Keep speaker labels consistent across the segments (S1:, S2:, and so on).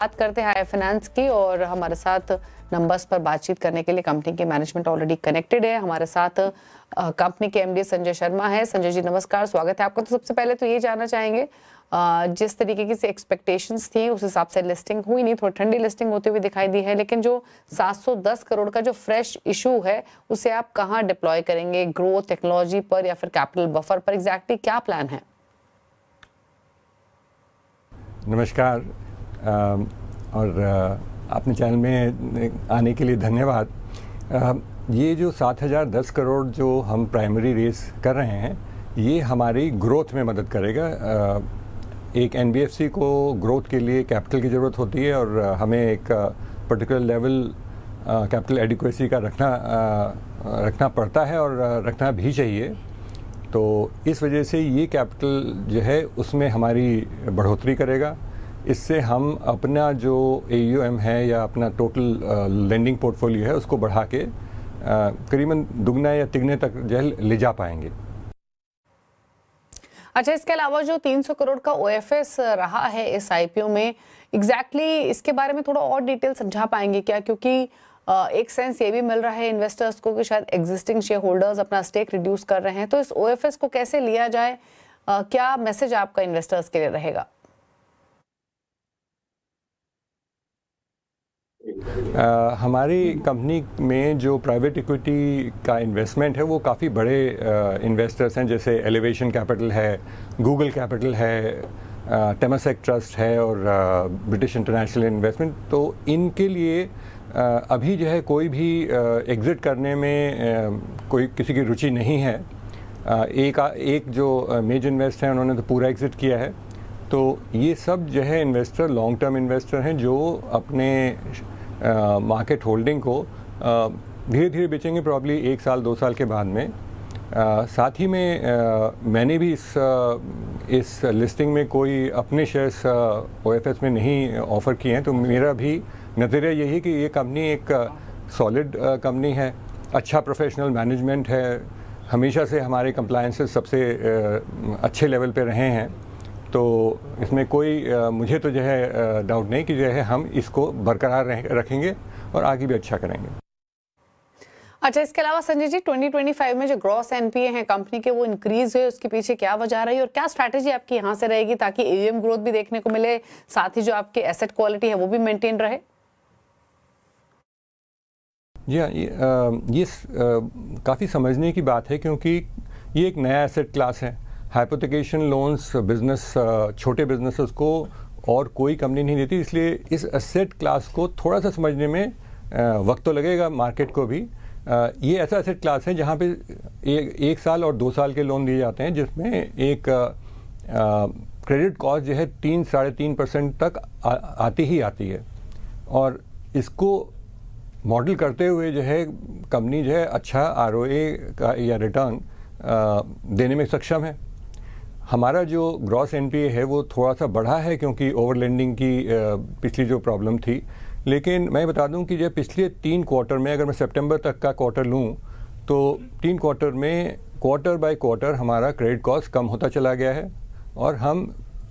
S1: बात करते हैं हाई फाइनेंस की और हमारे साथ नंबर्स पर बातचीत करने के लिए कंपनी के मैनेजमेंट ऑलरेडी कनेक्टेड है। हमारे साथ कंपनी के एमडी संजय शर्मा है। संजय जी नमस्कार, स्वागत है आपका। तो सबसे पहले तो ये जानना चाहेंगे जिस तरीके की एक्सपेक्टेशंस थी उस हिसाब से लिस्टिंग हुई नहीं, थोड़ी ठंडी लिस्टिंग होती हुई दिखाई दी है, लेकिन जो 710 करोड़ का जो फ्रेश इशू है उसे आप कहाँ डिप्लॉय करेंगे? ग्रोथ, टेक्नोलॉजी पर या फिर कैपिटल बफर पर? एग्जैक्टली क्या प्लान है?
S2: नमस्कार और अपने चैनल में आने के लिए धन्यवाद। ये जो 7010 करोड़ जो हम प्राइमरी रेस कर रहे हैं ये हमारी ग्रोथ में मदद करेगा। एक एनबीएफसी को ग्रोथ के लिए कैपिटल की ज़रूरत होती है और हमें एक पर्टिकुलर लेवल कैपिटल एडिक्वेसी का रखना पड़ता है और रखना भी चाहिए। तो इस वजह से ये कैपिटल जो है उसमें हमारी बढ़ोतरी करेगा। इससे हम अपना जो AUM है या अपना टोटल लेंडिंग पोर्टफोलियो है उसको बढ़ा के करीबन दुगना या तिगने तक जो है ले जा पाएंगे।
S1: अच्छा, इसके अलावा जो 300 करोड़ का OFS रहा है इस IPO में, एग्जैक्टली इसके बारे में थोड़ा और डिटेल समझा पाएंगे क्या? क्योंकि एक सेंस ये भी मिल रहा है इन्वेस्टर्स को कि शायद एग्जिस्टिंग शेयर होल्डर्स अपना स्टेक रिड्यूस कर रहे हैं, तो इस OFS को कैसे लिया जाए? क्या मैसेज आपका इन्वेस्टर्स के लिए रहेगा?
S2: हमारी कंपनी में जो प्राइवेट इक्विटी का इन्वेस्टमेंट है वो काफ़ी बड़े इन्वेस्टर्स हैं, जैसे एलिवेशन कैपिटल है, गूगल कैपिटल है, टेमासेक ट्रस्ट है और ब्रिटिश इंटरनेशनल इन्वेस्टमेंट। तो इनके लिए अभी जो है कोई भी एग्ज़िट करने में कोई किसी की रुचि नहीं है। एक जो मेजर इन्वेस्टर हैं उन्होंने तो पूरा एग्ज़िट किया है। तो ये सब जो है इन्वेस्टर लॉन्ग टर्म इन्वेस्टर हैं जो अपने मार्केट होल्डिंग को धीरे धीरे बेचेंगे, प्रॉब्ली 1 साल 2 साल के बाद में। साथ ही में मैंने भी इस लिस्टिंग में कोई अपने शेयर्स OFS में नहीं ऑफ़र किए हैं। तो मेरा भी नज़रिया यही है कि ये कंपनी एक सॉलिड कंपनी है, अच्छा प्रोफेशनल मैनेजमेंट है, हमेशा से हमारे कंप्लायंसेस सबसे अच्छे लेवल पे रहे हैं। तो इसमें कोई मुझे तो जो है डाउट नहीं कि जो है हम इसको बरकरार रखेंगे और आगे भी अच्छा करेंगे।
S1: अच्छा, इसके अलावा संजय जी 2025 में जो ग्रॉस NPA है कंपनी के वो इंक्रीज हुए, उसके पीछे क्या वजह रही और क्या स्ट्रैटेजी आपकी यहाँ से रहेगी ताकि AUM ग्रोथ भी देखने को मिले, साथ ही जो आपके एसेट क्वालिटी है वो भी मेंटेन रहे?
S2: जी हाँ, ये काफ़ी समझने की बात है क्योंकि ये एक नया एसेट क्लास है। हाइपोथेकेशन लोन्स बिजनेस छोटे बिजनेसेस को और कोई कंपनी नहीं देती, इसलिए इस एसेट क्लास को थोड़ा सा समझने में वक्त तो लगेगा मार्केट को भी। ये ऐसा एसेट क्लास है जहाँ पे 1 साल और 2 साल के लोन दिए जाते हैं, जिसमें एक क्रेडिट कॉस्ट जो है 3-3.5% तक आती ही आती है। और इसको मॉडल करते हुए जो है कंपनी जो है अच्छा ROA का या रिटर्न देने में सक्षम है। हमारा जो ग्रॉस NPA है वो थोड़ा सा बढ़ा है क्योंकि ओवर लेंडिंग की पिछली जो प्रॉब्लम थी। लेकिन मैं बता दूं कि जब पिछले 3 क्वार्टर में, अगर मैं सितंबर तक का क्वार्टर लूं तो 3 क्वार्टर में क्वार्टर बाय क्वार्टर हमारा क्रेडिट कॉस्ट कम होता चला गया है और हम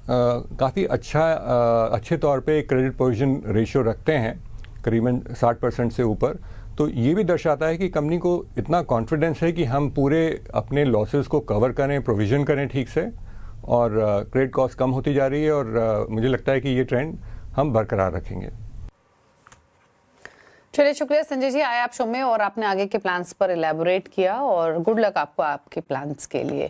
S2: काफ़ी अच्छे तौर पे क्रेडिट प्रोविजन रेशियो रखते हैं, करीबन 60% से ऊपर। तो ये भी दर्शाता है कि कंपनी को इतना कॉन्फिडेंस है कि हम पूरे अपने लॉसेस को कवर करें, प्रोविज़न करें ठीक से, और क्रेडिट कॉस्ट कम होती जा रही है और मुझे लगता है कि ये ट्रेंड हम बरकरार रखेंगे।
S1: चलिए, शुक्रिया संजय जी, आए आप शो में और आपने आगे के प्लान्स पर इलैबोरेट किया और गुड लक आपको आपके प्लान्स के लिए।